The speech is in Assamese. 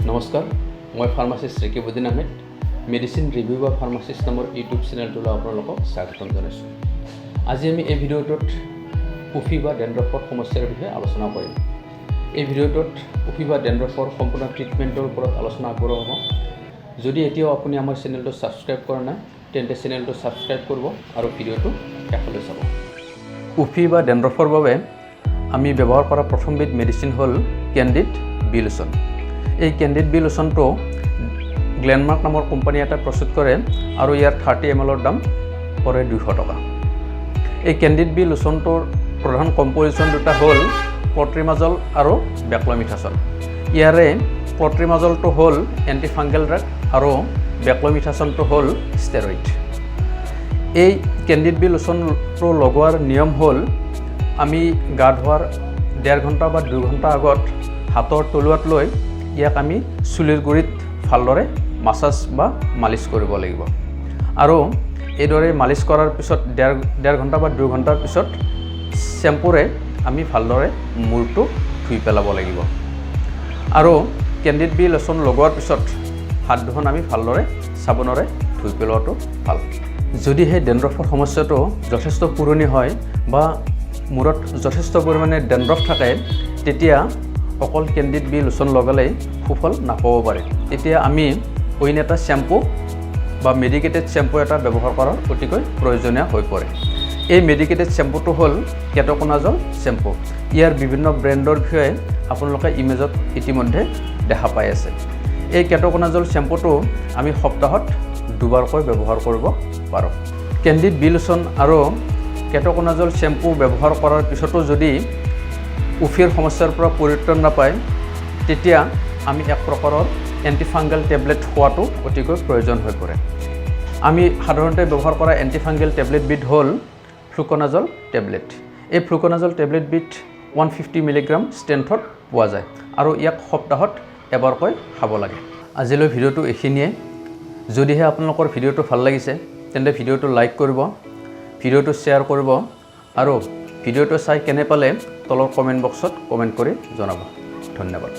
নমস্কাৰ মই ফাৰ্মাচিষ্ট ৰিকিবুদ্দিন আহমেদ মেডিচিন ৰিভিউ বা ফাৰ্মাচিষ্ট নামৰ ইউটিউব চেনেলটোলৈ আপোনালোকক স্বাগতম জনাইছোঁ। আজি আমি এই ভিডিঅ'টোত উফি বা ডেণ্ড্ৰফৰ সমস্যাৰ বিষয়ে আলোচনা কৰিম। এই ভিডিঅ'টোত উফি বা ডেণ্ড্ৰফৰ সম্পূৰ্ণ ট্ৰিটমেণ্টৰ ওপৰত আলোচনা আগবঢ়োৱা হ'ব। যদি এতিয়াও আপুনি আমাৰ চেনেলটো ছাবস্ক্ৰাইব কৰা নাই তেন্তে চেনেলটো ছাবস্ক্ৰাইব কৰিব আৰু ভিডিঅ'টো শেষলৈ চাব। উফি বা ডেণ্ড্ৰফৰ বাবে আমি ব্যৱহাৰ কৰা প্ৰথমবিধ মেডিচিন হ'ল কেণ্ডিড বি লোচন। এই কেণ্ডিড বি লোচনটো গ্লেনমাৰ্ক নামৰ কোম্পানী এটা প্ৰস্তুত কৰে আৰু ইয়াৰ 30 ml দাম পৰে 200 টকা। এই কেণ্ডিড বি লোচনটোৰ প্ৰধান কম্পজিশ্যন দুটা হ'ল ক্লট্ৰিমাজল আৰু বেক্লমিথাছল। ইয়াৰে ক্লট্ৰিমাজলটো হ'ল এণ্টিফাংগেল ড্ৰাগ আৰু বেক্লমিথাছলটো হ'ল ষ্টেৰইড। এই কেণ্ডিড বি লোচনটো লগোৱাৰ নিয়ম হ'ল আমি গা ধোৱাৰ 1.5 ঘণ্টা বা 2 ঘণ্টা আগত হাতৰ তলুৱাত লৈ ইয়াক আমি চুলিৰ গুৰিত ভালদৰে মাছাজ বা মালিচ কৰিব লাগিব আৰু এইদৰে মালিচ কৰাৰ পিছত 1.5 ঘণ্টা বা 2 ঘণ্টাৰ পিছত শ্বেম্পুৰে আমি ভালদৰে মূৰটো ধুই পেলাব লাগিব আৰু কেণ্ডিড বি লোচন লগোৱাৰ পিছত হাত দুখন আমি ভালদৰে চাবোনেৰে ধুই পেলোৱাটো ভাল। যদি সেই ডেণ্ড্ৰফৰ সমস্যাটো যথেষ্ট পুৰণি হয় বা মূৰত যথেষ্ট পৰিমাণে ডেণ্ড্ৰফ থাকে তেতিয়া অকল কেণ্ডিড বি লোচন লগালেই সুফল নাপাব পাৰে। এতিয়া আমি অইন এটা শ্বেম্পু বা মেডিকেটেড শ্বেম্পু এটা ব্যৱহাৰ কৰাৰ অতিকৈ প্ৰয়োজনীয় হৈ পৰে। এই মেডিকেটেড শ্বেম্পুটো হ'ল কেটকোনাজল শ্বেম্পু। ইয়াৰ বিভিন্ন ব্ৰেণ্ডৰ বিষয়ে আপোনালোকে ইমেজত ইতিমধ্যে দেখা পাই আছে। এই কেটকোনাজল শ্বেম্পুটো আমি সপ্তাহত 2 বাৰকৈ ব্যৱহাৰ কৰিব পাৰোঁ। কেণ্ডিড বি লোচন আৰু কেটকোনাজল শ্বেম্পু ব্যৱহাৰ কৰাৰ পিছতো যদি উফিৰ সমস্যাৰ পৰা পৰিত্ৰাণ নাপায় তেতিয়া আমি এক প্ৰকাৰৰ এণ্টিফাংগেল টেবলেট খোৱাটো অতিকৈ প্ৰয়োজন হৈ পৰে। আমি সাধাৰণতে ব্যৱহাৰ কৰা এণ্টিফাংগেল টেবলেটবিধ হ'ল ফ্লুকনাজল টেবলেট। এই ফ্লুকনাজল টেবলেটবিধ 150 mg ষ্ট্ৰেংথত পোৱা যায় আৰু ইয়াক সপ্তাহত এবাৰকৈ খাব লাগে। আজিলৈ ভিডিঅ'টো এইখিনিয়ে। যদিহে আপোনালোকৰ ভিডিঅ'টো ভাল লাগিছে তেন্তে ভিডিঅ'টো লাইক কৰিব, ভিডিঅ'টো শ্বেয়াৰ কৰিব আৰু ভিডিঅ'টো চাই কেনে পালে তলৰ কমেণ্ট বক্সত কমেণ্ট কৰি জনাব। ধন্যবাদ।